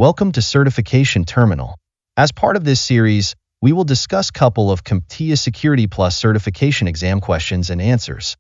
Welcome to Certification Terminal. As part of this series, we will discuss a couple of CompTIA Security Plus certification exam questions and answers.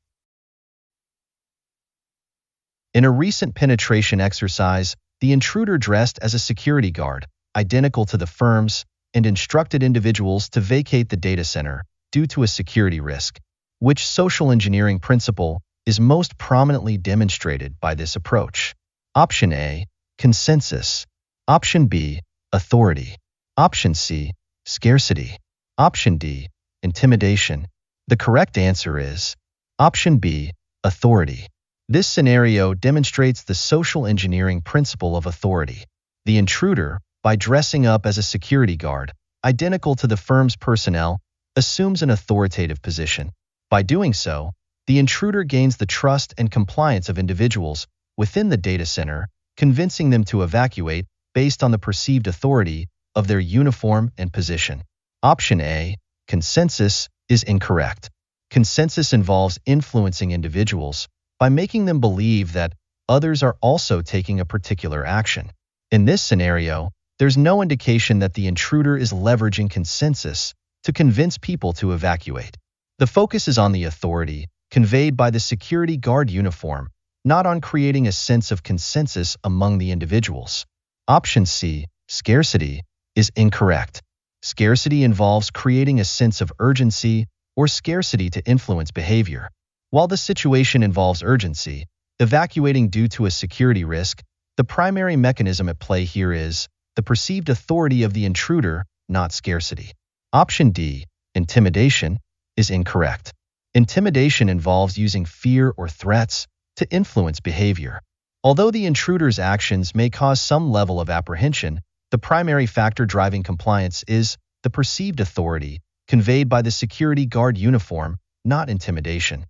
In a recent penetration exercise, the intruder dressed as a security guard, identical to the firm's, and instructed individuals to vacate the data center due to a security risk. Which social engineering principle is most prominently demonstrated by this approach? Option A, consensus. Option B, authority. Option C, scarcity. Option D, intimidation. The correct answer is Option B, authority. This scenario demonstrates the social engineering principle of authority. The intruder, by dressing up as a security guard, identical to the firm's personnel, assumes an authoritative position. By doing so, the intruder gains the trust and compliance of individuals within the data center, convincing them to evacuate based on the perceived authority of their uniform and position. Option A, consensus, is incorrect. Consensus involves influencing individuals by making them believe that others are also taking a particular action. In this scenario, there's no indication that the intruder is leveraging consensus to convince people to evacuate. The focus is on the authority conveyed by the security guard uniform, not on creating a sense of consensus among the individuals. Option C, scarcity, is incorrect. Scarcity involves creating a sense of urgency or scarcity to influence behavior. While the situation involves urgency, evacuating due to a security risk, the primary mechanism at play here is the perceived authority of the intruder, not scarcity. Option D, intimidation, is incorrect. Intimidation involves using fear or threats to influence behavior. Although the intruder's actions may cause some level of apprehension, the primary factor driving compliance is the perceived authority conveyed by the security guard uniform, not intimidation.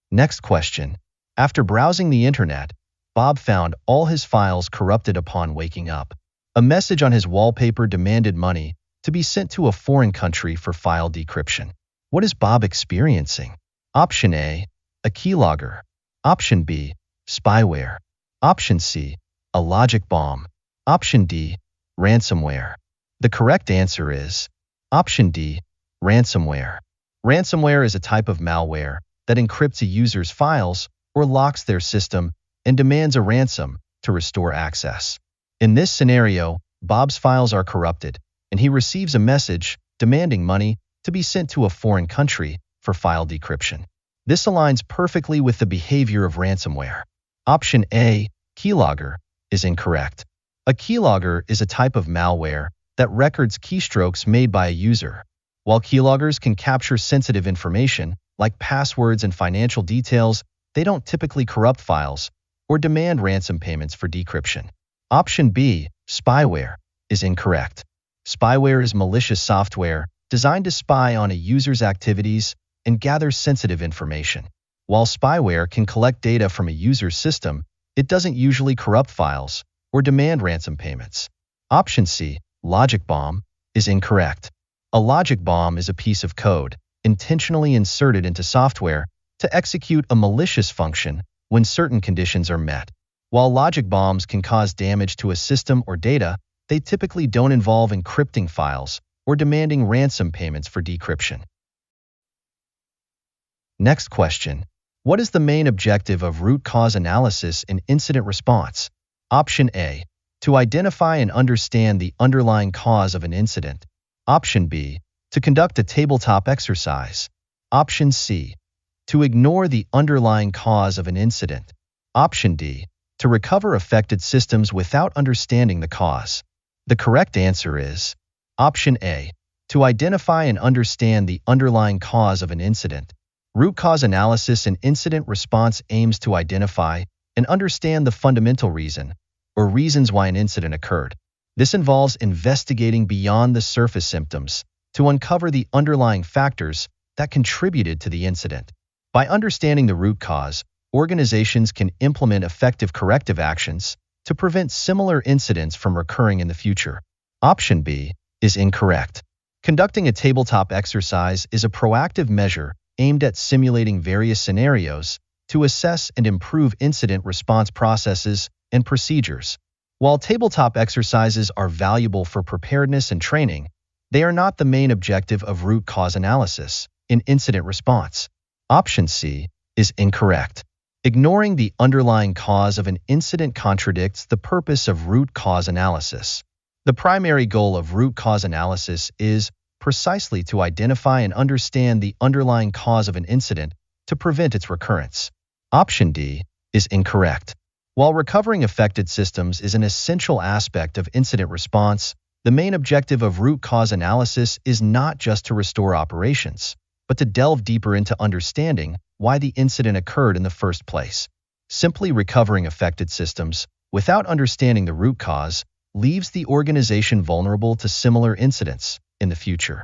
Next question. After browsing the internet, Bob found all his files corrupted upon waking up. A message on his wallpaper demanded money to be sent to a foreign country for file decryption. What is Bob experiencing? Option A, a keylogger. Option B, spyware. Option C, a logic bomb. Option D, ransomware. The correct answer is Option D, ransomware. Ransomware is a type of malware that encrypts a user's files or locks their system and demands a ransom to restore access. In this scenario, Bob's files are corrupted, and he receives a message demanding money to be sent to a foreign country for file decryption. This aligns perfectly with the behavior of ransomware. Option A, keylogger, is incorrect. A keylogger is a type of malware that records keystrokes made by a user. While keyloggers can capture sensitive information, like passwords and financial details, they don't typically corrupt files or demand ransom payments for decryption. Option B, spyware, is incorrect. Spyware is malicious software designed to spy on a user's activities and gather sensitive information. While spyware can collect data from a user's system, it doesn't usually corrupt files or demand ransom payments. Option C, logic bomb, is incorrect. A logic bomb is a piece of code intentionally inserted into software to execute a malicious function when certain conditions are met. While logic bombs can cause damage to a system or data, they typically don't involve encrypting files or demanding ransom payments for decryption. Next question. What is the main objective of root cause analysis in incident response? Option A, to identify and understand the underlying cause of an incident. Option B, to conduct a tabletop exercise. Option C, to ignore the underlying cause of an incident. Option D, to recover affected systems without understanding the cause. The correct answer is Option A, to identify and understand the underlying cause of an incident. Root cause analysis in incident response aims to identify and understand the fundamental reason or reasons why an incident occurred. This involves investigating beyond the surface symptoms to uncover the underlying factors that contributed to the incident. By understanding the root cause, organizations can implement effective corrective actions to prevent similar incidents from recurring in the future. Option B is incorrect. Conducting a tabletop exercise is a proactive measure aimed at simulating various scenarios to assess and improve incident response processes and procedures. While tabletop exercises are valuable for preparedness and training, they are not the main objective of root cause analysis in incident response. Option C is incorrect. Ignoring the underlying cause of an incident contradicts the purpose of root cause analysis. The primary goal of root cause analysis is precisely to identify and understand the underlying cause of an incident to prevent its recurrence. Option D is incorrect. While recovering affected systems is an essential aspect of incident response, the main objective of root cause analysis is not just to restore operations, but to delve deeper into understanding why the incident occurred in the first place. Simply recovering affected systems without understanding the root cause leaves the organization vulnerable to similar incidents in the future.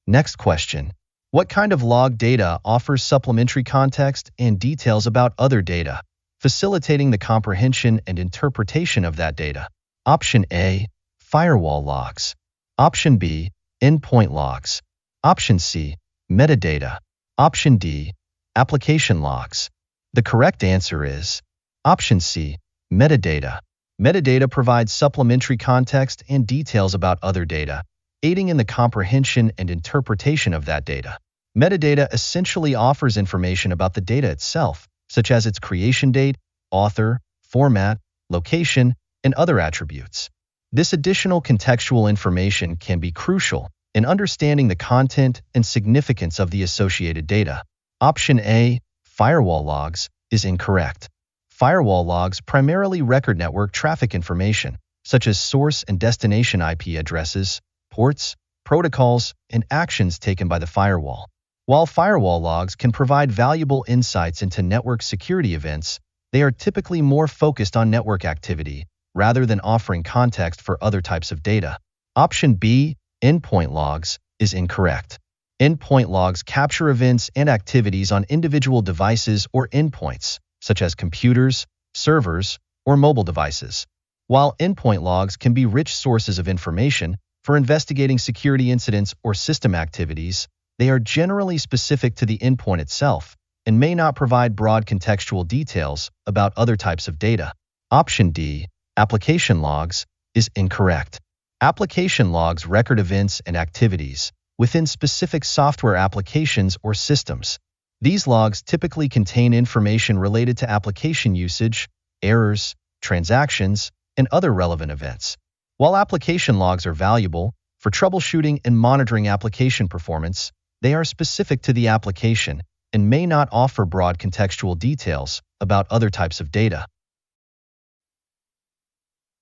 Next question. What kind of log data offers supplementary context and details about other data, facilitating the comprehension and interpretation of that data? Option A, firewall logs. Option B, endpoint logs. Option C, metadata. Option D, application logs. The correct answer is Option C, metadata. Metadata provides supplementary context and details about other data, aiding in the comprehension and interpretation of that data. Metadata essentially offers information about the data itself, such as its creation date, author, format, location, and other attributes. This additional contextual information can be crucial in understanding the content and significance of the associated data. Option A, firewall logs, is incorrect. Firewall logs primarily record network traffic information, such as source and destination IP addresses, ports, protocols, and actions taken by the firewall. While firewall logs can provide valuable insights into network security events, they are typically more focused on network activity rather than offering context for other types of data. Option B, endpoint logs, is incorrect. Endpoint logs capture events and activities on individual devices or endpoints, such as computers, servers, or mobile devices. While endpoint logs can be rich sources of information for investigating security incidents or system activities, they are generally specific to the endpoint itself and may not provide broad contextual details about other types of data. Option D, application logs, is incorrect. Application logs record events and activities within specific software applications or systems. These logs typically contain information related to application usage, errors, transactions, and other relevant events. While application logs are valuable for troubleshooting and monitoring application performance, they are specific to the application and may not offer broad contextual details about other types of data.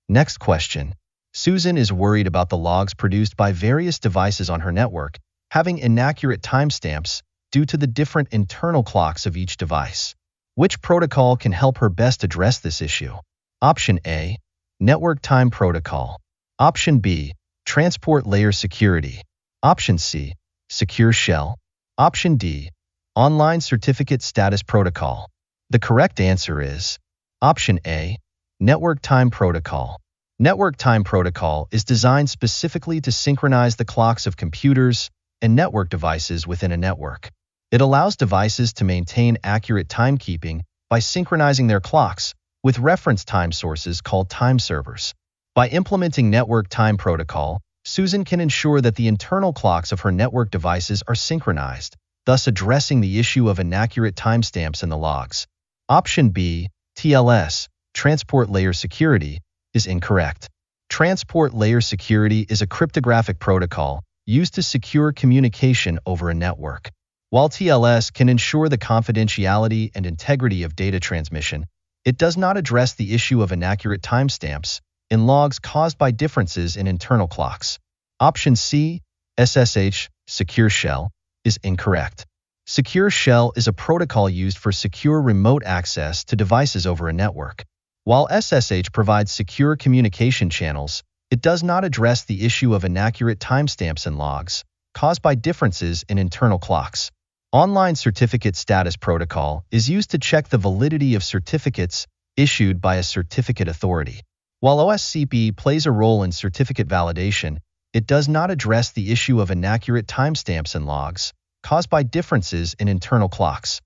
Next question. Susan is worried about the logs produced by various devices on her network having inaccurate timestamps due to the different internal clocks of each device. Which protocol can help her best address this issue? Option A, Network Time Protocol. Option B, Transport Layer Security. Option C, Secure Shell. Option D, Online Certificate Status Protocol. The correct answer is Option A, Network Time Protocol. Network Time Protocol is designed specifically to synchronize the clocks of computers and network devices within a network. It allows devices to maintain accurate timekeeping by synchronizing their clocks with reference time sources called time servers. By implementing Network Time Protocol, Susan can ensure that the internal clocks of her network devices are synchronized, thus addressing the issue of inaccurate timestamps in the logs. Option B, TLS, Transport Layer Security, is incorrect. Transport Layer Security is a cryptographic protocol used to secure communication over a network. While TLS can ensure the confidentiality and integrity of data transmission, it does not address the issue of inaccurate timestamps in logs caused by differences in internal clocks. Option C, SSH, Secure Shell, is incorrect. Secure Shell is a protocol used for secure remote access to devices over a network. While SSH provides secure communication channels, it does not address the issue of inaccurate timestamps in logs caused by differences in internal clocks. Online Certificate Status Protocol is used to check the validity of certificates issued by a certificate authority. While OSCP plays a role in certificate validation, it does not address the issue of inaccurate timestamps in logs caused by differences in internal clocks.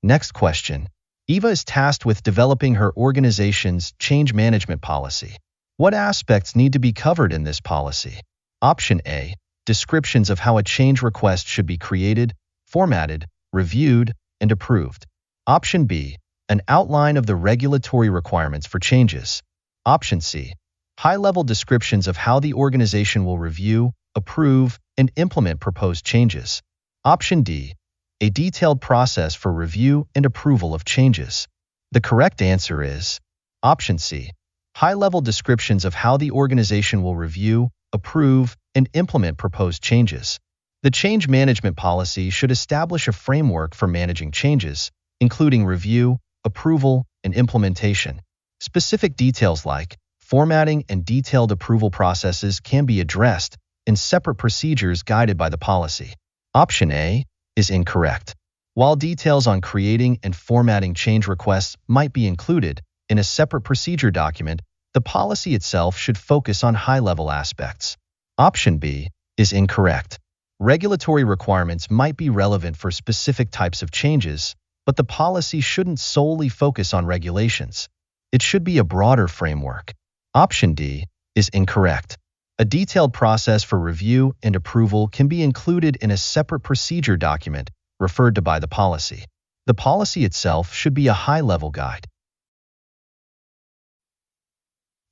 Next question. Eva is tasked with developing her organization's change management policy. What aspects need to be covered in this policy? Option A. Descriptions of how a change request should be created, formatted, reviewed, and approved. Option B. An outline of the regulatory requirements for changes. Option C. High-level descriptions of how the organization will review, approve, and implement proposed changes. Option D. A detailed process for review and approval of changes. The correct answer is Option C. High-level descriptions of how the organization will review, approve, and implement proposed changes. The change management policy should establish a framework for managing changes, including review, approval, and implementation. Specific details like formatting and detailed approval processes can be addressed in separate procedures guided by the policy. Option A is incorrect. While details on creating and formatting change requests might be included in a separate procedure document, the policy itself should focus on high-level aspects. Option B is incorrect. Regulatory requirements might be relevant for specific types of changes, but the policy shouldn't solely focus on regulations. It should be a broader framework. Option D is incorrect. A detailed process for review and approval can be included in a separate procedure document referred to by the policy. The policy itself should be a high-level guide.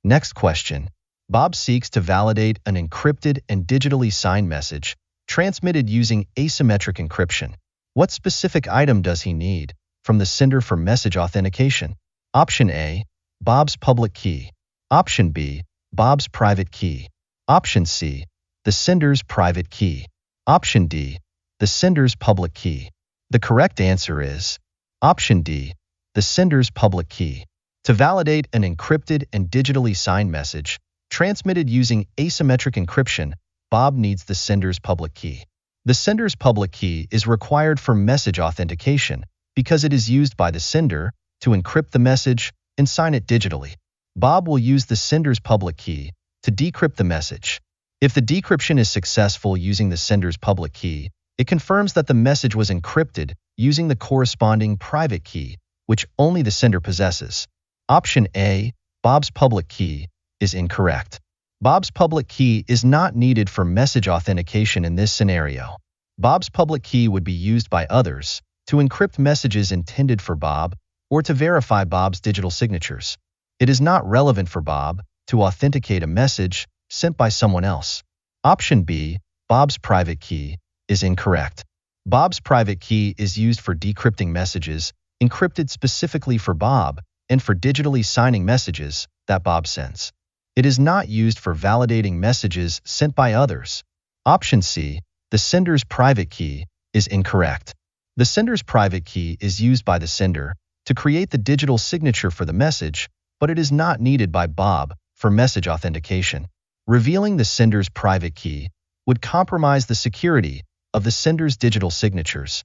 Next question. Bob seeks to validate an encrypted and digitally signed message transmitted using asymmetric encryption. What specific item does he need from the sender for message authentication? Option A. Bob's public key. Option B. Bob's private key. Option C. The sender's private key. Option D. The sender's public key. The correct answer is Option D. The sender's public key. To validate an encrypted and digitally signed message transmitted using asymmetric encryption, Bob needs the sender's public key. The sender's public key is required for message authentication because it is used by the sender to encrypt the message and sign it digitally. Bob will use the sender's public key to decrypt the message. If the decryption is successful using the sender's public key, it confirms that the message was encrypted using the corresponding private key, which only the sender possesses. Option A, Bob's public key, is incorrect. Bob's public key is not needed for message authentication in this scenario. Bob's public key would be used by others to encrypt messages intended for Bob or to verify Bob's digital signatures. It is not relevant for Bob to authenticate a message sent by someone else. Option B, Bob's private key, is incorrect. Bob's private key is used for decrypting messages encrypted specifically for Bob and for digitally signing messages that Bob sends. It is not used for validating messages sent by others. Option C, the sender's private key, is incorrect. The sender's private key is used by the sender to create the digital signature for the message, but it is not needed by Bob for message authentication. Revealing the sender's private key would compromise the security of the sender's digital signatures.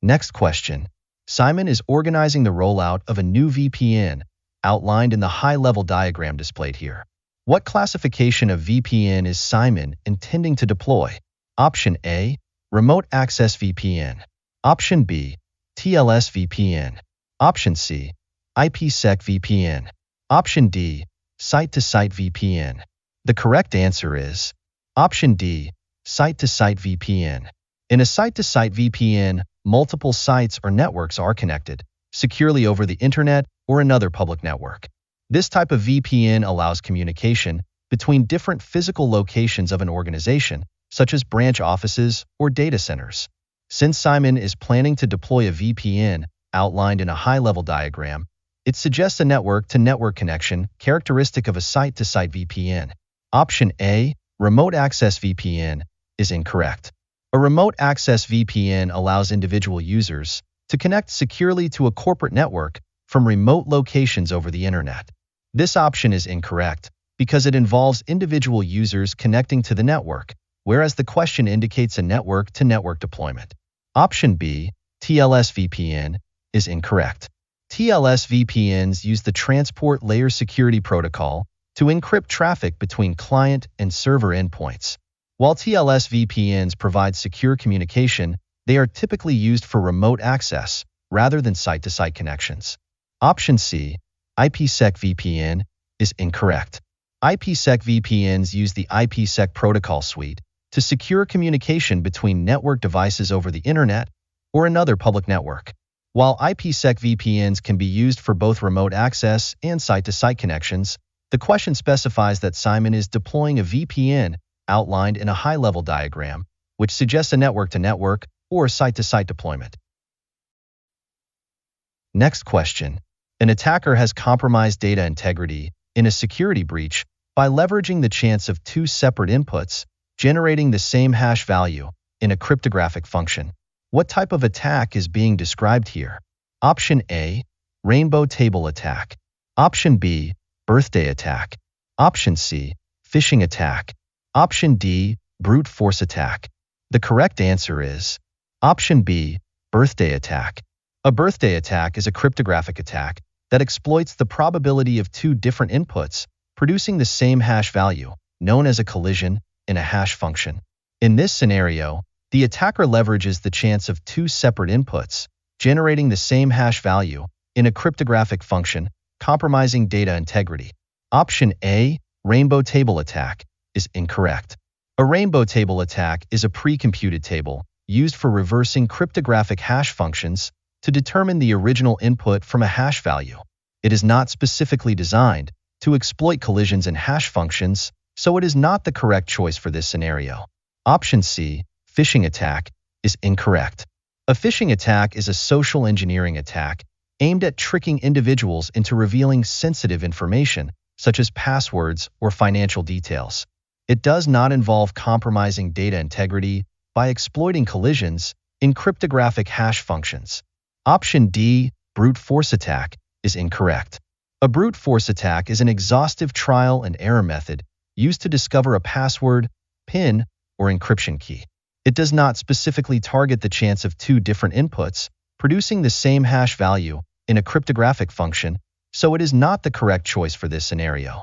Next question. Simon is organizing the rollout of a new VPN, outlined in the high-level diagram displayed here. What classification of VPN is Simon intending to deploy? Option A, Remote Access VPN. Option B, TLS VPN. Option C, IPsec VPN. Option D, Site-to-Site VPN. The correct answer is Option D, Site-to-Site VPN. In a site-to-site VPN, multiple sites or networks are connected securely over the internet or another public network. This type of VPN allows communication between different physical locations of an organization, such as branch offices or data centers. Since Simon is planning to deploy a VPN outlined in a high-level diagram, it suggests a network-to-network connection characteristic of a site-to-site VPN. Option A, Remote Access VPN, is incorrect. A remote access VPN allows individual users to connect securely to a corporate network from remote locations over the internet. This option is incorrect because it involves individual users connecting to the network, whereas the question indicates a network-to-network deployment. Option B, TLS VPN, is incorrect. TLS VPNs use the Transport Layer Security Protocol to encrypt traffic between client and server endpoints. While TLS VPNs provide secure communication, they are typically used for remote access, rather than site-to-site connections. Option C, IPsec VPN, is incorrect. IPsec VPNs use the IPsec protocol suite to secure communication between network devices over the internet or another public network. While IPsec VPNs can be used for both remote access and site-to-site connections, the question specifies that Simon is deploying a VPN outlined in a high-level diagram, which suggests a network-to-network or site-to-site deployment. Next question. An attacker has compromised data integrity in a security breach by leveraging the chance of two separate inputs, generating the same hash value in a cryptographic function. What type of attack is being described here? Option A, rainbow table attack. Option B, birthday attack. Option C, phishing attack. Option D, brute force attack. The correct answer is Option B, birthday attack. A birthday attack is a cryptographic attack that exploits the probability of two different inputs producing the same hash value, known as a collision, in a hash function. In this scenario, the attacker leverages the chance of two separate inputs, generating the same hash value in a cryptographic function, compromising data integrity. Option A, rainbow table attack, is incorrect. A rainbow table attack is a pre-computed table used for reversing cryptographic hash functions to determine the original input from a hash value. It is not specifically designed to exploit collisions in hash functions, so it is not the correct choice for this scenario. Option C, phishing attack, is incorrect. A phishing attack is a social engineering attack aimed at tricking individuals into revealing sensitive information, such as passwords or financial details. It does not involve compromising data integrity by exploiting collisions in cryptographic hash functions. Option D, brute force attack, is incorrect. A brute force attack is an exhaustive trial and error method used to discover a password, PIN, or encryption key. It does not specifically target the chance of two different inputs, producing the same hash value in a cryptographic function, so it is not the correct choice for this scenario.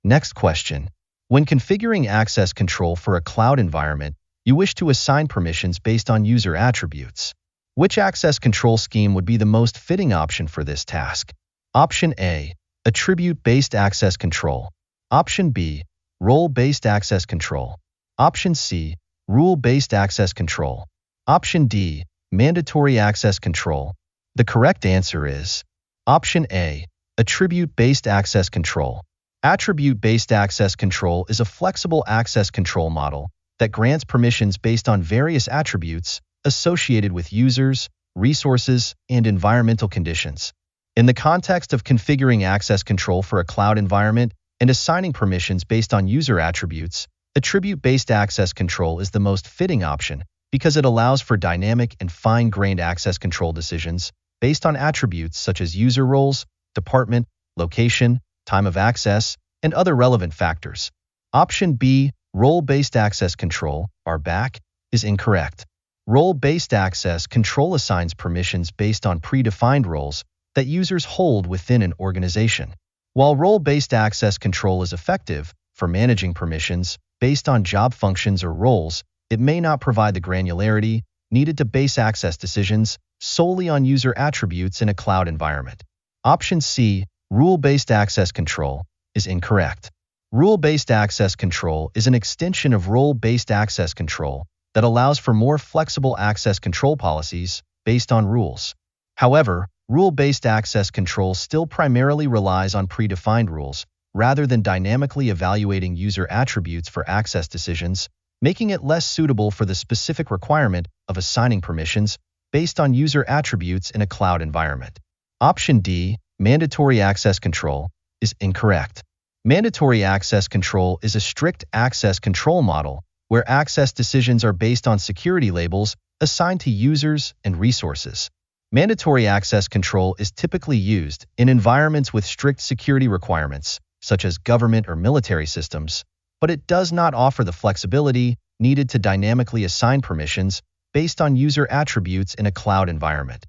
Next question. When configuring access control for a cloud environment, you wish to assign permissions based on user attributes. Which access control scheme would be the most fitting option for this task? Option A, attribute-based access control. Option B, role-based access control. Option C, rule-based access control. Option D, mandatory access control. The correct answer is Option A, attribute-based access control. Attribute-based access control is a flexible access control model that grants permissions based on various attributes associated with users, resources, and environmental conditions. In the context of configuring access control for a cloud environment and assigning permissions based on user attributes, attribute-based access control is the most fitting option because it allows for dynamic and fine-grained access control decisions based on attributes such as user roles, department, location, time of access, and other relevant factors. Option B, role-based access control, RBAC, is incorrect. Role-based access control assigns permissions based on predefined roles that users hold within an organization. While role-based access control is effective for managing permissions based on job functions or roles, it may not provide the granularity needed to base access decisions solely on user attributes in a cloud environment. Option C, rule-based access control, is incorrect. Rule-based access control is an extension of role-based access control that allows for more flexible access control policies based on rules. However, rule-based access control still primarily relies on predefined rules rather than dynamically evaluating user attributes for access decisions, making it less suitable for the specific requirement of assigning permissions based on user attributes in a cloud environment. Option D, mandatory access control, is incorrect. Mandatory access control is a strict access control model where access decisions are based on security labels assigned to users and resources. Mandatory access control is typically used in environments with strict security requirements, such as government or military systems, but it does not offer the flexibility needed to dynamically assign permissions based on user attributes in a cloud environment.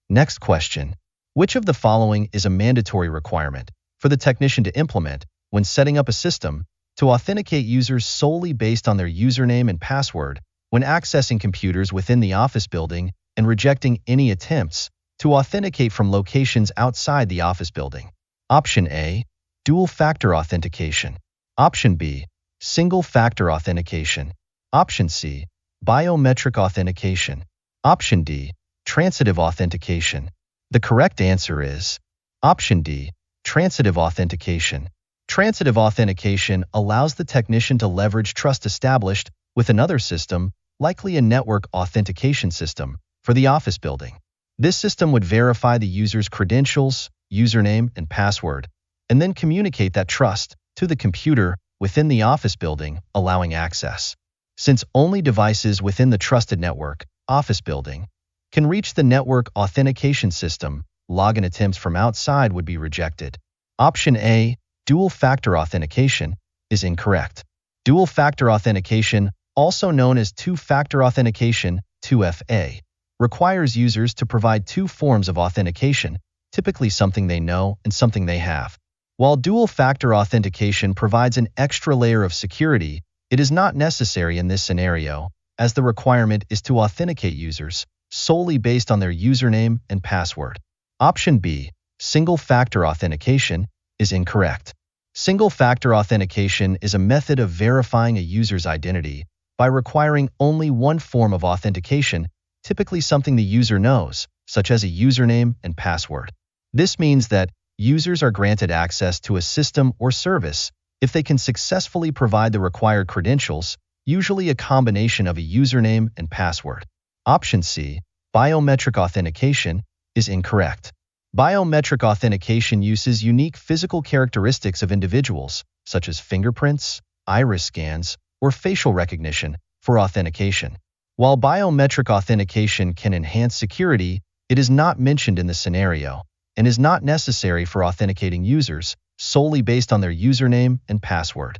Next question. Which of the following is a mandatory requirement for the technician to implement when setting up a system to authenticate users solely based on their username and password when accessing computers within the office building and rejecting any attempts to authenticate from locations outside the office building. Option A, dual-factor authentication. Option B, single-factor authentication. Option C, biometric authentication. Option D, transitive authentication. The correct answer is Option D, transitive authentication. Transitive authentication allows the technician to leverage trust established with another system, likely a network authentication system, for the office building. This system would verify the user's credentials, username, and password, and then communicate that trust to the computer within the office building, allowing access. Since only devices within the trusted network, office building, can reach the network authentication system, login attempts from outside would be rejected. Option A, dual-factor authentication, is incorrect. Dual-factor authentication, also known as two-factor authentication, 2FA, requires users to provide two forms of authentication, typically something they know and something they have. While dual-factor authentication provides an extra layer of security, it is not necessary in this scenario, as the requirement is to authenticate users solely based on their username and password. Option B, single-factor authentication, is incorrect. Single-factor authentication is a method of verifying a user's identity by requiring only one form of authentication, typically something the user knows, such as a username and password. This means that users are granted access to a system or service if they can successfully provide the required credentials, usually a combination of a username and password. Option C, biometric authentication, is incorrect. Biometric authentication uses unique physical characteristics of individuals, such as fingerprints, iris scans, or facial recognition, for authentication. While biometric authentication can enhance security, it is not mentioned in the scenario and is not necessary for authenticating users solely based on their username and password.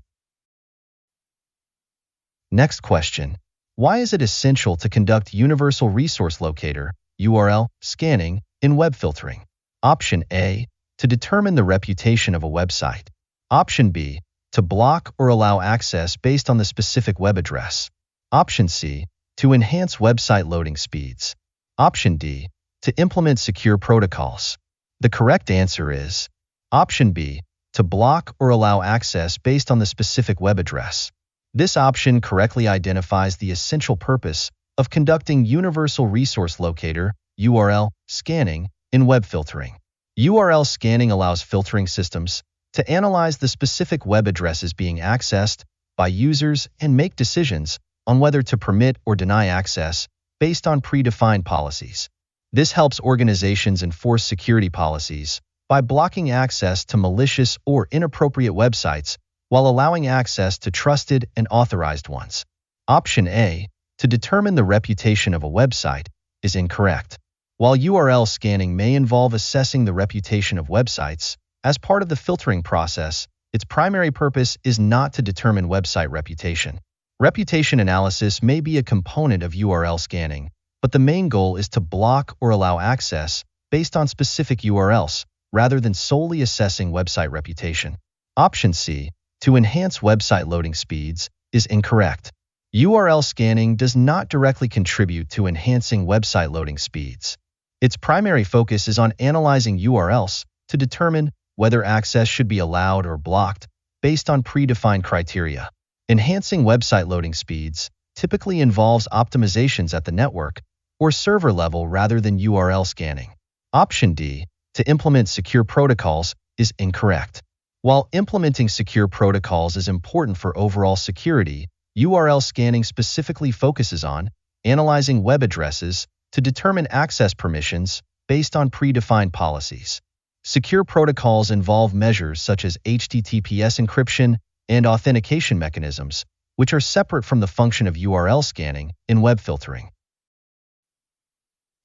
Next question. Why is it essential to conduct Universal Resource Locator (URL) scanning in web filtering? Option A, to determine the reputation of a website. Option B, to block or allow access based on the specific web address. Option C, to enhance website loading speeds. Option D, to implement secure protocols. The correct answer is Option B, to block or allow access based on the specific web address. This option correctly identifies the essential purpose of conducting Universal Resource Locator (URL) scanning in web filtering. URL scanning allows filtering systems to analyze the specific web addresses being accessed by users and make decisions on whether to permit or deny access based on predefined policies. This helps organizations enforce security policies by blocking access to malicious or inappropriate websites while allowing access to trusted and authorized ones. Option A, to determine the reputation of a website, is incorrect. While URL scanning may involve assessing the reputation of websites as part of the filtering process, its primary purpose is not to determine website reputation. Reputation analysis may be a component of URL scanning, but the main goal is to block or allow access based on specific URLs, rather than solely assessing website reputation. Option C, to enhance website loading speeds, is incorrect. URL scanning does not directly contribute to enhancing website loading speeds. Its primary focus is on analyzing URLs to determine whether access should be allowed or blocked based on predefined criteria. Enhancing website loading speeds typically involves optimizations at the network or server level rather than URL scanning. Option D, to implement secure protocols, is incorrect. While implementing secure protocols is important for overall security, URL scanning specifically focuses on analyzing web addresses to determine access permissions based on predefined policies. Secure protocols involve measures such as HTTPS encryption and authentication mechanisms, which are separate from the function of URL scanning in web filtering.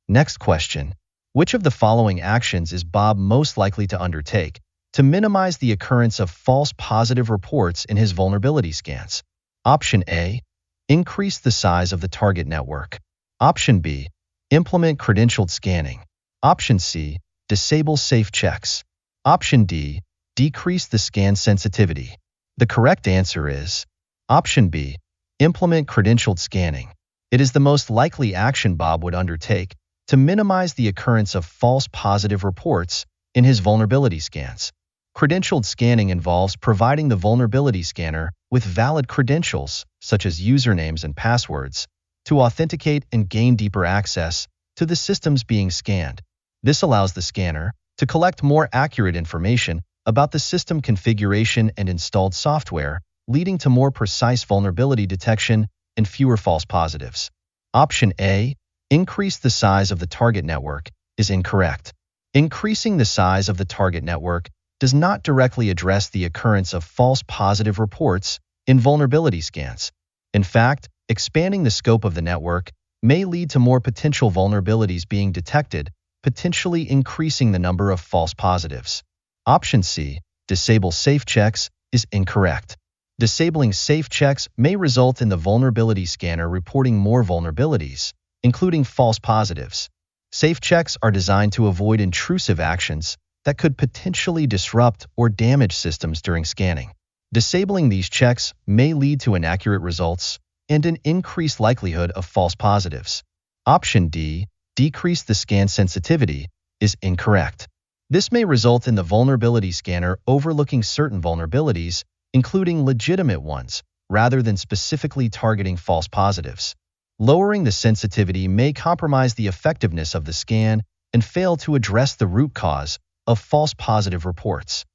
Next question. Which of the following actions is Bob most likely to undertake to minimize the occurrence of false positive reports in his vulnerability scans? Option A, increase the size of the target network. Option B, implement credentialed scanning. Option C, disable safe checks. Option D, decrease the scan sensitivity. The correct answer is Option B, implement credentialed scanning. It is the most likely action Bob would undertake to minimize the occurrence of false positive reports in his vulnerability scans. Credentialed scanning involves providing the vulnerability scanner with valid credentials, such as usernames and passwords, to authenticate and gain deeper access to the systems being scanned. This allows the scanner to collect more accurate information about the system configuration and installed software, leading to more precise vulnerability detection and fewer false positives. Option A, increase the size of the target network, is incorrect. Increasing the size of the target network does not directly address the occurrence of false positive reports in vulnerability scans. In fact, expanding the scope of the network may lead to more potential vulnerabilities being detected, potentially increasing the number of false positives. Option C, disable safe checks, is incorrect. Disabling safe checks may result in the vulnerability scanner reporting more vulnerabilities, including false positives. Safe checks are designed to avoid intrusive actions that could potentially disrupt or damage systems during scanning. Disabling these checks may lead to inaccurate results and an increased likelihood of false positives. Option D, decrease the scan sensitivity, is incorrect. This may result in the vulnerability scanner overlooking certain vulnerabilities, including legitimate ones, rather than specifically targeting false positives. Lowering the sensitivity may compromise the effectiveness of the scan and fail to address the root cause of false positive reports.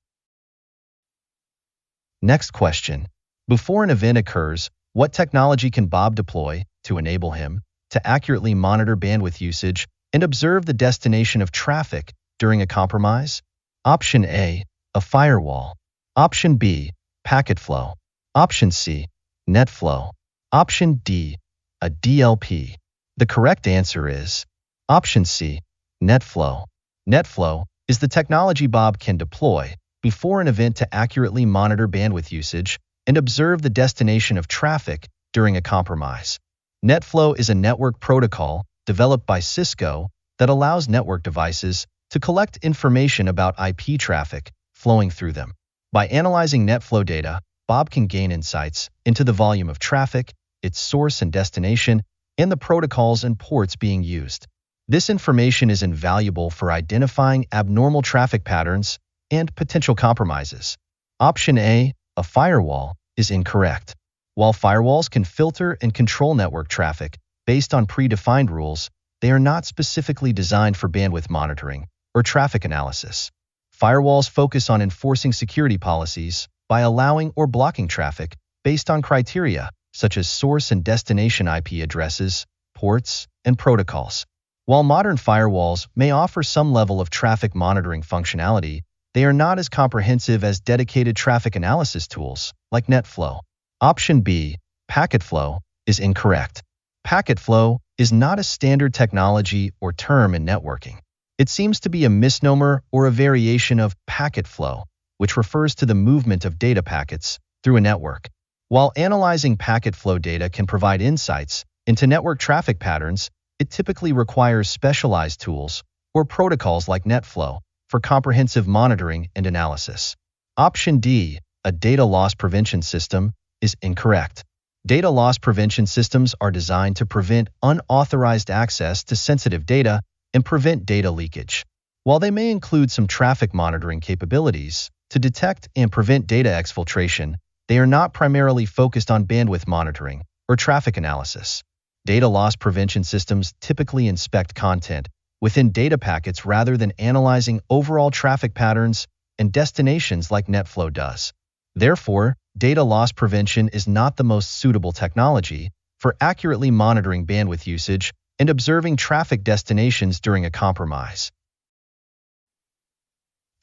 Next question. Before an event occurs, what technology can Bob deploy to enable him to accurately monitor bandwidth usage and observe the destination of traffic during a compromise? Option A, a firewall. Option B, packet flow. Option C, net flow. Option D, a DLP. The correct answer is Option C, net flow. Net flow is the technology Bob can deploy before an event to accurately monitor bandwidth usage and observe the destination of traffic during a compromise. NetFlow is a network protocol developed by Cisco that allows network devices to collect information about IP traffic flowing through them. By analyzing NetFlow data, Bob can gain insights into the volume of traffic, its source and destination, and the protocols and ports being used. This information is invaluable for identifying abnormal traffic patterns and potential compromises. Option A, a firewall, is incorrect. While firewalls can filter and control network traffic based on predefined rules, they are not specifically designed for bandwidth monitoring or traffic analysis. Firewalls focus on enforcing security policies by allowing or blocking traffic based on criteria such as source and destination IP addresses, ports, and protocols. While modern firewalls may offer some level of traffic monitoring functionality, they are not as comprehensive as dedicated traffic analysis tools like NetFlow. Option B, packet flow, is incorrect. Packet flow is not a standard technology or term in networking. It seems to be a misnomer or a variation of packet flow, which refers to the movement of data packets through a network. While analyzing packet flow data can provide insights into network traffic patterns, it typically requires specialized tools or protocols like NetFlow for comprehensive monitoring and analysis. Option D, a data loss prevention system, is incorrect. Data loss prevention systems are designed to prevent unauthorized access to sensitive data and prevent data leakage. While they may include some traffic monitoring capabilities to detect and prevent data exfiltration, they are not primarily focused on bandwidth monitoring or traffic analysis. Data loss prevention systems typically inspect content within data packets rather than analyzing overall traffic patterns and destinations like NetFlow does. Therefore, data loss prevention is not the most suitable technology for accurately monitoring bandwidth usage and observing traffic destinations during a compromise.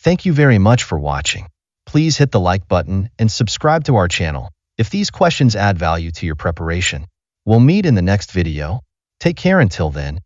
Thank you very much for watching. Please hit the like button and subscribe to our channel if these questions add value to your preparation. We'll meet in the next video. Take care until then.